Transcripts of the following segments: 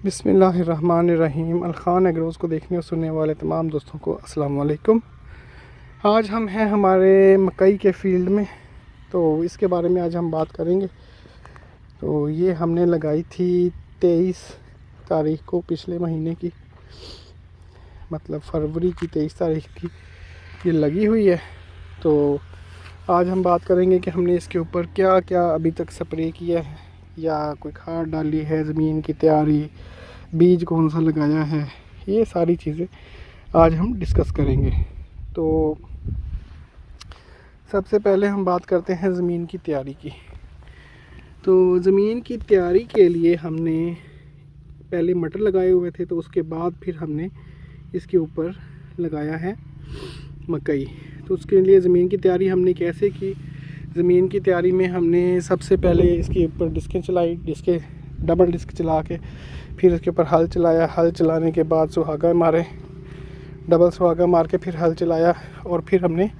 बिस्मिल्लाहिर्रहमानिर्रहीम। अलखान एग्रोज़ को देखने और सुनने वाले तमाम दोस्तों को अस्सलाम वालेकुम। आज हम हैं हमारे मकई के फील्ड में, तो इसके बारे में आज हम बात करेंगे। तो ये हमने लगाई थी 23 तारीख को, पिछले महीने की, मतलब फरवरी की 23 तारीख की ये लगी हुई है। तो आज हम बात करेंगे कि हमने इसके ऊपर क्या क्या अभी तक स्प्रे किया है या कोई खाद डाली है, ज़मीन की तैयारी, बीज कौन सा लगाया है, ये सारी चीज़ें आज हम डिस्कस करेंगे। तो सबसे पहले हम बात करते हैं ज़मीन की तैयारी की। तो ज़मीन की तैयारी के लिए हमने पहले मटर लगाए हुए थे, तो उसके बाद फिर हमने इसके ऊपर लगाया है मकई। तो उसके लिए ज़मीन की तैयारी हमने कैसे की? ज़मीन की तैयारी में हमने सबसे पहले इसके ऊपर डिस्कें चलाई, डबल डिस्क चला के फिर इसके ऊपर हल चलाया। हल चलाने के बाद सुहागा मारे, डबल सुहागा मार के फिर हल चलाया और फिर हमने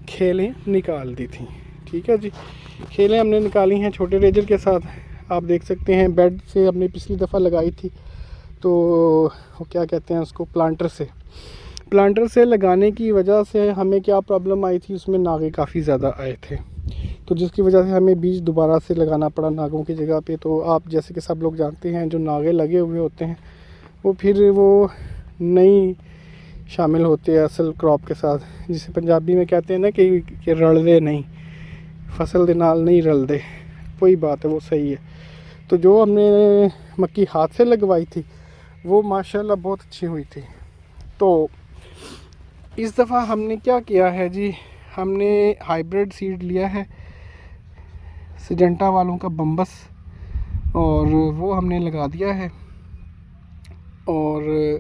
खेलें निकाल दी थी। ठीक है जी, खेलें हमने निकाली हैं छोटे रेजर के साथ। आप देख सकते हैं बेड से हमने पिछली दफ़ा लगाई थी, तो वो क्या कहते हैं उसको, प्लांटर से लगाने की वजह से हमें क्या प्रॉब्लम आई थी, उसमें नागे काफ़ी ज़्यादा आए थे, तो जिसकी वजह से हमें बीज दोबारा से लगाना पड़ा नागों की जगह पे। तो आप जैसे कि सब लोग जानते हैं, जो नागे लगे हुए होते हैं वो फिर वो नहीं शामिल होते हैं असल क्रॉप के साथ, जिसे पंजाबी में कहते हैं ना कि रलदे नहीं, फसल दे नाल नहीं रलदे। वही बात है, वो सही है। तो जो हमने मक्की हाथ से लगवाई थी वो माशाल्लाह बहुत अच्छी हुई थी। तो इस दफ़ा हमने क्या किया है जी, हमने हाइब्रिड सीड लिया है सिजेंटा वालों का बम्बस, और वो हमने लगा दिया है। और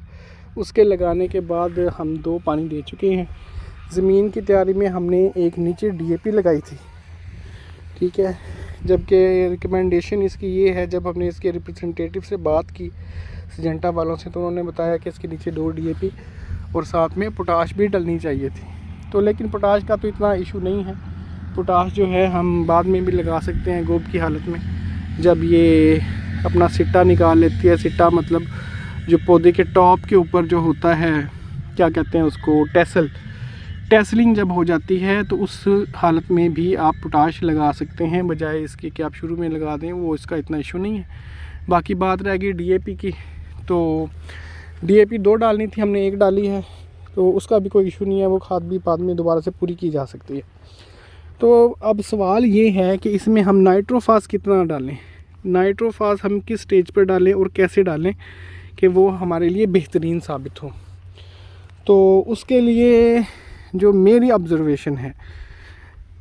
उसके लगाने के बाद हम 2 पानी दे चुके हैं। ज़मीन की तैयारी में हमने एक नीचे DAP लगाई थी, ठीक है। जबकि रिकमेंडेशन इसकी ये है, जब हमने इसके रिप्रेजेंटेटिव से बात की सिजेंटा वालों से, तो उन्होंने बताया कि इसके नीचे 2 DAP और साथ में पोटाश भी डलनी चाहिए थी। तो लेकिन पोटाश का तो इतना इशू नहीं है, पोटाश जो है हम बाद में भी लगा सकते हैं गोब की हालत में, जब ये अपना सिट्टा निकाल लेती है। सिट्टा मतलब जो पौधे के टॉप के ऊपर जो होता है, क्या कहते हैं उसको, टेसलिंग जब हो जाती है, तो उस हालत में भी आप पोटाश लगा सकते हैं, बजाय इसके कि आप शुरू में लगा दें। वो इसका इतना इशू नहीं है। बाकी बात रह गई DAP की, तो DAP 2 डालनी थी, हमने 1 डाली है, तो उसका भी कोई इशू नहीं है। वो खाद भी बाद में दोबारा से पूरी की जा सकती है। तो अब सवाल ये है कि इसमें हम नाइट्रोफास कितना डालें, नाइट्रोफास हम किस स्टेज पर डालें और कैसे डालें कि वो हमारे लिए बेहतरीन साबित हो। तो उसके लिए जो मेरी ऑब्ज़र्वेशन है,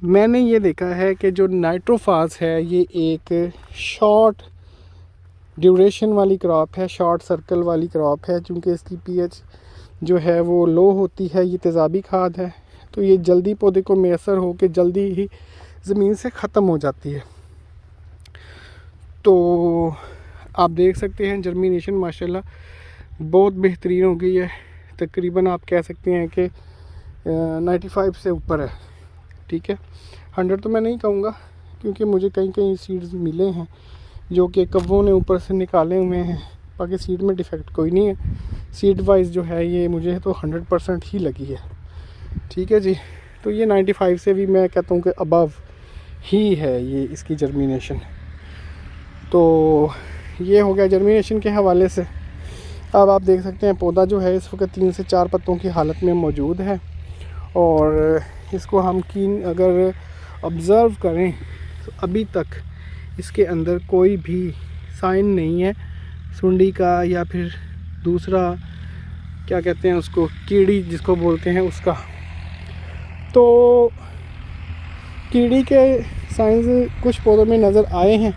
मैंने ये देखा है कि जो नाइट्रोफास है ये एक शॉर्ट ड्यूरेशन वाली क्रॉप है, शॉर्ट सर्कल वाली क्रॉप है। चूँकि इसकी pH जो है वो लो होती है, ये तेज़ाबी खाद है, तो ये जल्दी पौधे को मैसर हो के जल्दी ही ज़मीन से ख़त्म हो जाती है। तो आप देख सकते हैं जर्मिनेशन माशाल्लाह बहुत बेहतरीन हो गई है। तकरीबन आप कह सकते हैं कि 95 से ऊपर है, ठीक है। 100 तो मैं नहीं कहूँगा, क्योंकि मुझे कई सीड्स मिले हैं जो कि कव्वों ने ऊपर से निकाले हुए हैं। बाकी सीड में डिफेक्ट कोई नहीं है, सीड वाइज जो है ये मुझे तो 100% ही लगी है, ठीक है जी। तो ये 95 से भी मैं कहता हूँ कि अबव ही है ये इसकी जर्मिनेशन। तो ये हो गया जर्मिनेशन के हवाले से। अब आप देख सकते हैं पौधा जो है इस वक्त 3 से 4 पत्तों की हालत में मौजूद है, और इसको हम अगर ऑब्ज़र्व करें तो अभी तक इसके अंदर कोई भी साइन नहीं है सुंडी का, या फिर दूसरा क्या कहते हैं उसको, कीड़ी जिसको बोलते हैं उसका। तो कीड़ी के साइंस कुछ पौधों में नज़र आए हैं,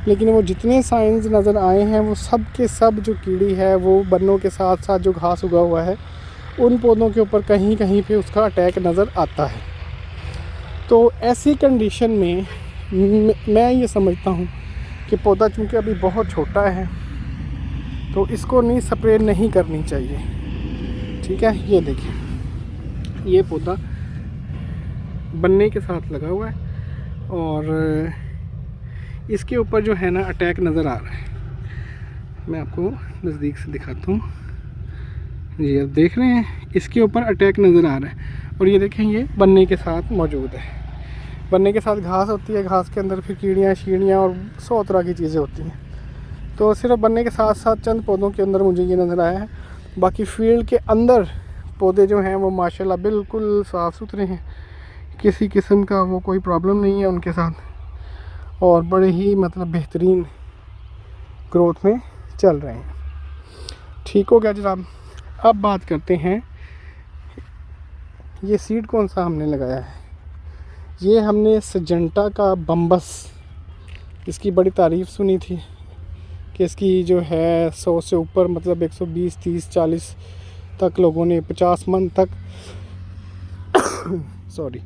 लेकिन वो जितने साइंस नज़र आए हैं वो सब के सब जो कीड़ी है वो बन्नों के साथ साथ जो घास उगा हुआ है उन पौधों के ऊपर कहीं कहीं पे उसका अटैक नज़र आता है। तो ऐसी कंडीशन में मैं ये समझता हूँ कि पौधा चूँकि अभी बहुत छोटा है, तो इसको नहीं स्प्रे नहीं करनी चाहिए, ठीक है। ये देखिए, ये पौधा बनने के साथ लगा हुआ है और इसके ऊपर जो है ना अटैक नज़र आ रहा है। मैं आपको नज़दीक से दिखाता हूँ जी। आप देख रहे हैं इसके ऊपर अटैक नज़र आ रहा है, और ये देखें ये बनने के साथ मौजूद है। बनने के साथ घास होती है, घास के अंदर फिर कीड़ियाँ शीड़ियाँ और 100 तरह की चीज़ें होती हैं। तो सिर्फ बनने के साथ साथ चंद पौधों के अंदर मुझे ये नज़र आया है। बाकी फील्ड के अंदर पौधे जो हैं वो माशाल्लाह बिल्कुल साफ़ सुथरे हैं, किसी किस्म का वो कोई प्रॉब्लम नहीं है उनके साथ, और बड़े ही मतलब बेहतरीन ग्रोथ में चल रहे हैं। ठीक हो गया जनाब। अब बात करते हैं ये सीड कौन सा हमने लगाया है। ये हमने सजेंटा का बम्बस, इसकी बड़ी तारीफ़ सुनी थी कि इसकी जो है 100 से ऊपर मतलब 120 30 40 तक लोगों ने 50 मन तक सॉरी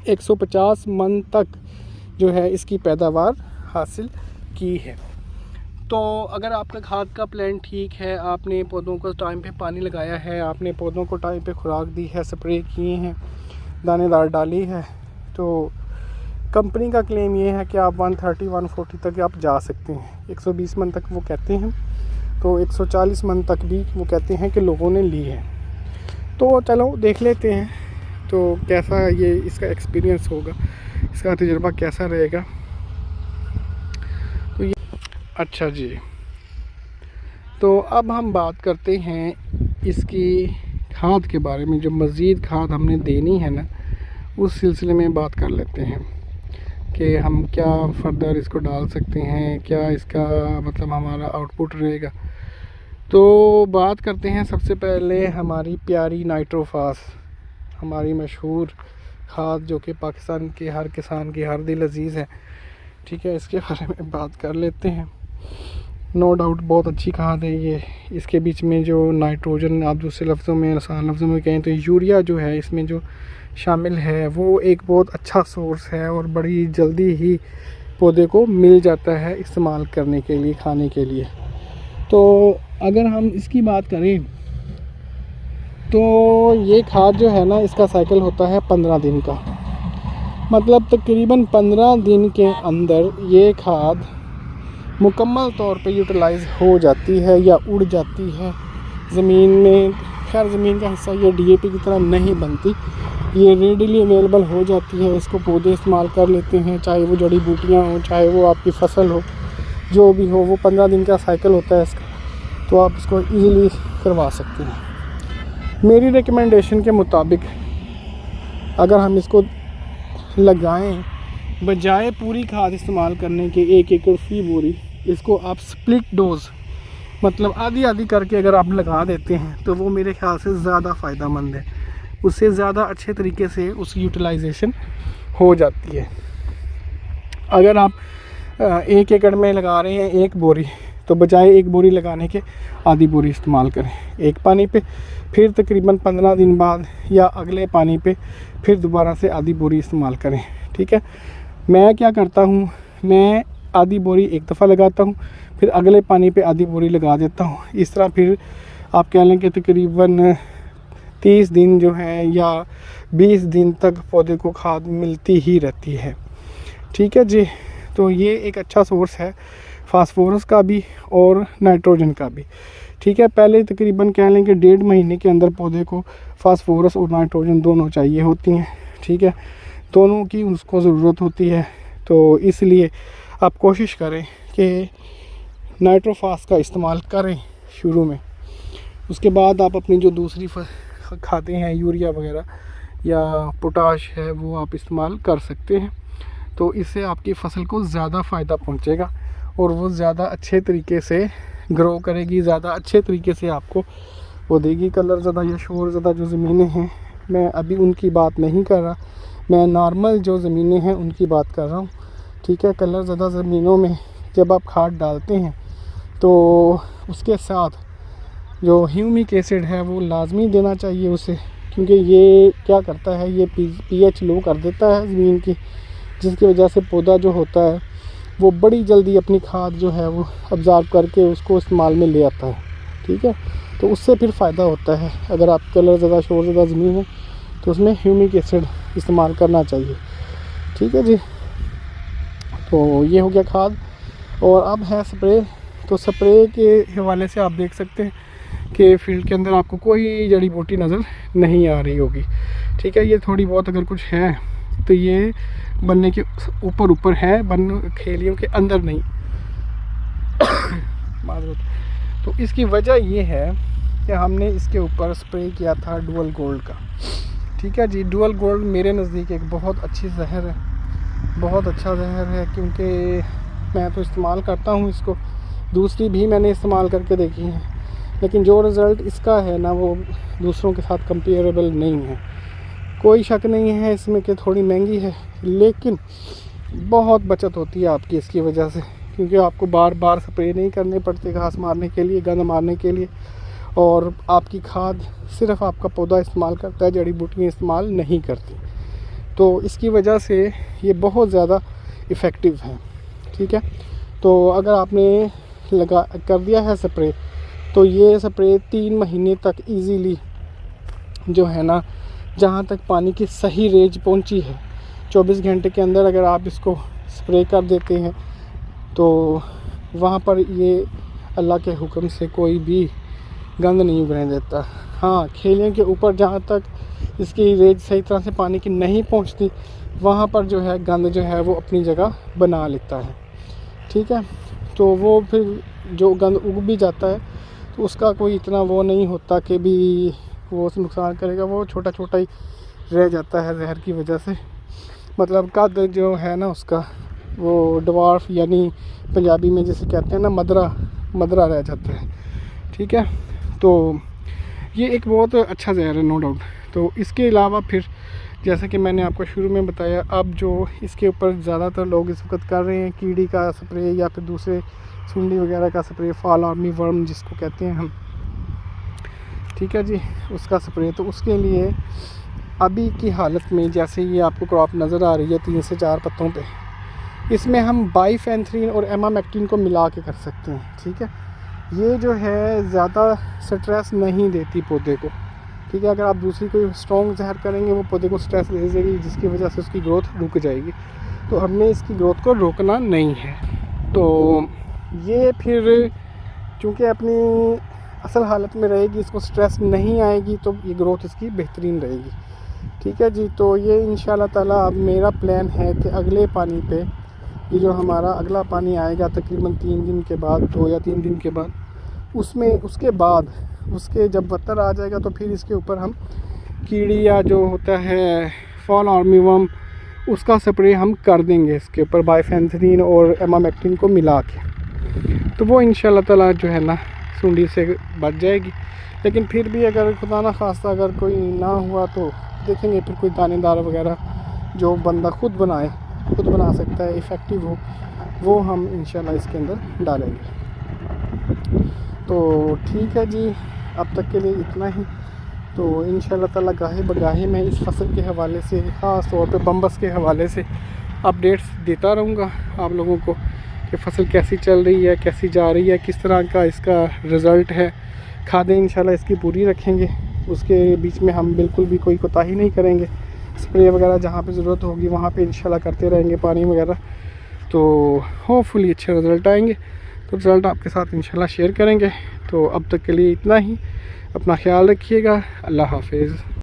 150 मन तक जो है इसकी पैदावार हासिल की है। तो अगर आपका खाद का प्लान ठीक है, आपने पौधों को टाइम पे पानी लगाया है, आपने पौधों को टाइम पे खुराक दी है, स्प्रे किए हैं, दानेदार डाली है, तो कंपनी का क्लेम ये है कि आप 130 140 तक आप जा सकते हैं। 120 मन तक वो कहते हैं, तो 140 मन तक भी वो कहते हैं कि लोगों ने ली है। तो चलो देख लेते हैं तो कैसा ये इसका एक्सपीरियंस होगा, इसका तजुर्बा कैसा रहेगा। तो ये अच्छा जी, तो अब हम बात करते हैं इसकी खाद के बारे में। जो मज़ीद खाद हमने देनी है ना, उस सिलसिले में बात कर लेते हैं कि हम क्या फर्दर इसको डाल सकते हैं, क्या इसका मतलब हमारा आउटपुट रहेगा। तो बात करते हैं सबसे पहले हमारी प्यारी नाइट्रोफास, हमारी मशहूर खाद जो कि पाकिस्तान के हर किसान की हर दिल अजीज़ है। ठीक है, इसके बारे में बात कर लेते हैं। नो डाउट बहुत अच्छी खाद है ये। इसके बीच में जो नाइट्रोजन, आप दूसरे लफ्ज़ों में आसान लफ्ज़ों में कहें तो यूरिया जो है इसमें जो शामिल है वो एक बहुत अच्छा सोर्स है, और बड़ी जल्दी ही पौधे को मिल जाता है इस्तेमाल करने के लिए, खाने के लिए। तो अगर हम इसकी बात करें तो ये खाद जो है ना, इसका साइकिल होता है 15 दिन का। मतलब तकरीबन 15 दिन के अंदर ये खाद मुकम्मल तौर पे यूटिलाइज़ हो जाती है या उड़ जाती है ज़मीन में। खैर ज़मीन का हिस्सा ये DAP की तरह नहीं बनती, ये रेडिली अवेलेबल हो जाती है। इसको पौधे इस्तेमाल कर लेते हैं, चाहे वो जड़ी बूटियाँ हों, चाहे वो आपकी फसल हो, जो भी हो। वो 15 दिन का साइकिल होता है इसका, तो आप इसको ईज़िली करवा सकते हैं। मेरी रिकमेंडेशन के मुताबिक अगर हम इसको लगाएं, बजाय पूरी खाद इस्तेमाल करने के 1 एकड़ फी बोरी, इसको आप स्प्लिट डोज मतलब आधी आधी करके अगर आप लगा देते हैं तो वो मेरे ख्याल से ज़्यादा फ़ायदेमंद है। उससे ज़्यादा अच्छे तरीके से उसकी यूटिलाइजेशन हो जाती है। अगर आप 1 एकड़ में लगा रहे हैं 1 बोरी, तो बजाय 1 बोरी लगाने के आधी बोरी इस्तेमाल करें एक पानी पे, फिर तकरीबन 15 दिन बाद या अगले पानी पे फिर दोबारा से आधी बोरी इस्तेमाल करें। ठीक है, मैं क्या करता हूँ, मैं आधी बोरी एक दफ़ा लगाता हूँ, फिर अगले पानी पे आधी बोरी लगा देता हूँ। इस तरह फिर आप कह लें कि तकरीबन 30 दिन जो है या 20 दिन तक पौधे को खाद मिलती ही रहती है। ठीक है जी, तो ये एक अच्छा सोर्स है फास्फोरस का भी और नाइट्रोजन का भी। ठीक है, पहले तकरीबन कह लें कि 1.5 महीने के अंदर पौधे को फास्फोरस और नाइट्रोजन दोनों चाहिए होती हैं। ठीक है, दोनों की उसको ज़रूरत होती है। तो इसलिए आप कोशिश करें कि नाइट्रोफास का इस्तेमाल करें शुरू में। उसके बाद आप अपनी जो दूसरी खाते हैं यूरिया वगैरह या पोटाश है वो आप इस्तेमाल कर सकते हैं। तो इससे आपकी फ़सल को ज़्यादा फ़ायदा पहुंचेगा और वो ज़्यादा अच्छे तरीके से ग्रो करेगी, ज़्यादा अच्छे तरीके से आपको वो देगी। कलर ज़्यादा या शोर ज़्यादा जो ज़मीनें हैं, मैं अभी उनकी बात नहीं कर रहा, मैं नॉर्मल जो ज़मीनें हैं उनकी बात कर रहा हूँ। ठीक है, कलर ज़्यादा ज़मीनों में जब आप खाद डालते हैं तो उसके साथ जो ह्यूमिक एसिड है वो लाजमी देना चाहिए उसे, क्योंकि ये क्या करता है, ये pH लो कर देता है ज़मीन की, जिसकी वजह से पौधा जो होता है वो बड़ी जल्दी अपनी खाद जो है वो अब्ज़ॉर्ब करके उसको इस्तेमाल में ले आता है। ठीक है, तो उससे फिर फ़ायदा होता है। अगर आप कलर ज़्यादा शोर ज़्यादा ज़मीन है तो उसमें ह्यूमिक एसिड इस्तेमाल करना चाहिए। ठीक है जी, तो ये हो गया खाद। और अब है स्प्रे। तो स्प्रे के हवाले से आप देख सकते हैं कि फील्ड के अंदर आपको कोई जड़ी बूटी नज़र नहीं आ रही होगी। ठीक है, ये थोड़ी बहुत अगर कुछ है तो ये बनने के ऊपर ऊपर है, खेलियों के अंदर नहीं। माजरत। तो इसकी वजह ये है कि हमने इसके ऊपर स्प्रे किया था डुअल गोल्ड का। ठीक है जी, डुअल गोल्ड मेरे नज़दीक एक बहुत अच्छी जहर है, बहुत अच्छा जहर है, क्योंकि मैं तो इस्तेमाल करता हूँ इसको, दूसरी भी मैंने इस्तेमाल करके देखी है, लेकिन जो रिज़ल्ट इसका है ना वो दूसरों के साथ कंपेरेबल नहीं है। कोई शक नहीं है इसमें कि थोड़ी महंगी है, लेकिन बहुत बचत होती है आपकी इसकी वजह से, क्योंकि आपको बार बार स्प्रे नहीं करने पड़ते घास मारने के लिए, गंद मारने के लिए, और आपकी खाद सिर्फ आपका पौधा इस्तेमाल करता है, जड़ी बूटियाँ इस्तेमाल नहीं करती। तो इसकी वजह से ये बहुत ज़्यादा इफ़ेक्टिव है। ठीक है, तो अगर आपने कर दिया है स्प्रे, तो ये स्प्रे 3 महीने तक इजीली जो है ना, जहाँ तक पानी की सही रेंज पहुँची है, 24 घंटे के अंदर अगर आप इसको स्प्रे कर देते हैं तो वहाँ पर ये अल्लाह के हुक्म से कोई भी गंद नहीं उगने देता। हाँ, खेलियों के ऊपर जहाँ तक इसकी रेंज सही तरह से पानी की नहीं पहुँचती, वहाँ पर जो है गंद जो है वो अपनी जगह बना लेता है। ठीक है, तो वो फिर जो गंद उग भी जाता है तो उसका कोई इतना वो नहीं होता कि भी वो नुकसान करेगा, वो छोटा छोटा ही रह जाता है जहर की वजह से। मतलब कद जो है ना उसका, वो डवार्फ यानी पंजाबी में जैसे कहते हैं ना मदरा रह जाता है। ठीक है, तो ये एक बहुत अच्छा जहर है, नो डाउट। तो इसके अलावा फिर जैसा कि मैंने आपको शुरू में बताया, अब जो इसके ऊपर ज़्यादातर लोग इस वक्त कर रहे हैं कीड़ी का स्प्रे या फिर दूसरे सुंडी वगैरह का स्प्रे, फॉल आर्मी वर्म जिसको कहते हैं हम। ठीक है जी, उसका स्प्रे। तो उसके लिए अभी की हालत में जैसे ये आपको क्रॉप नज़र आ रही है 3 से 4 पत्तों पे, इसमें हम बाइफेंथ्रीन और एमामेक्टिन को मिला के कर सकते हैं। ठीक है, ये जो है ज़्यादा स्ट्रेस नहीं देती पौधे को। ठीक है, अगर आप दूसरी कोई स्ट्रॉन्ग जहर करेंगे वो पौधे को स्ट्रेस दे देगी, जिसकी वजह से उसकी ग्रोथ रुक जाएगी। तो हमने इसकी ग्रोथ को रोकना नहीं है। तो ये फिर चूँकि अपनी असल हालत में रहेगी, इसको स्ट्रेस नहीं आएगी, तो ये ग्रोथ इसकी बेहतरीन रहेगी। ठीक है जी, तो ये इंशाल्लाह ताला अब मेरा प्लान है कि अगले पानी पे, ये जो हमारा अगला पानी आएगा तकरीबन 3 दिन के बाद, 2 या 3 दिन के बाद, उसमें उसके बाद उसके जब वतर आ जाएगा तो फिर इसके ऊपर हम कीड़ी या जो होता है फॉल आर्मी वर्म, उसका स्प्रे हम कर देंगे इसके ऊपर बाइफेंथ्रीन और एमामेक्टिन को मिला के। तो वो इंशाल्लाह ताला जो है ना सुंडी से बच जाएगी। लेकिन फिर भी अगर खुदा ना खास्ता अगर कोई ना हुआ तो देखेंगे फिर कोई दानेदार वगैरह जो बंदा खुद बना सकता है, इफ़ेक्टिव हो, वो हम इंशाल्लाह इसके अंदर डालेंगे। तो ठीक है जी, अब तक के लिए इतना ही। तो इंशाल्लाह ताला गाहे बगाहे मैं इस फसल के हवाले से, ख़ास तौर पे बम्बस के हवाले से अपडेट्स देता रहूँगा आप लोगों को कि फ़सल कैसी चल रही है, कैसी जा रही है, किस तरह का इसका रिज़ल्ट है। खादें इंशाल्लाह इसकी पूरी रखेंगे, उसके बीच में हम बिल्कुल भी कोई कोताही नहीं करेंगे। स्प्रे वगैरह जहाँ पे ज़रूरत होगी वहाँ पे इंशाल्लाह करते रहेंगे, पानी वगैरह। तो होपफुली अच्छे रिज़ल्ट आएंगे, तो रिज़ल्ट आपके साथ इंशाल्लाह शेयर करेंगे। तो अब तक के लिए इतना ही, अपना ख्याल रखिएगा। अल्लाह हाफिज़।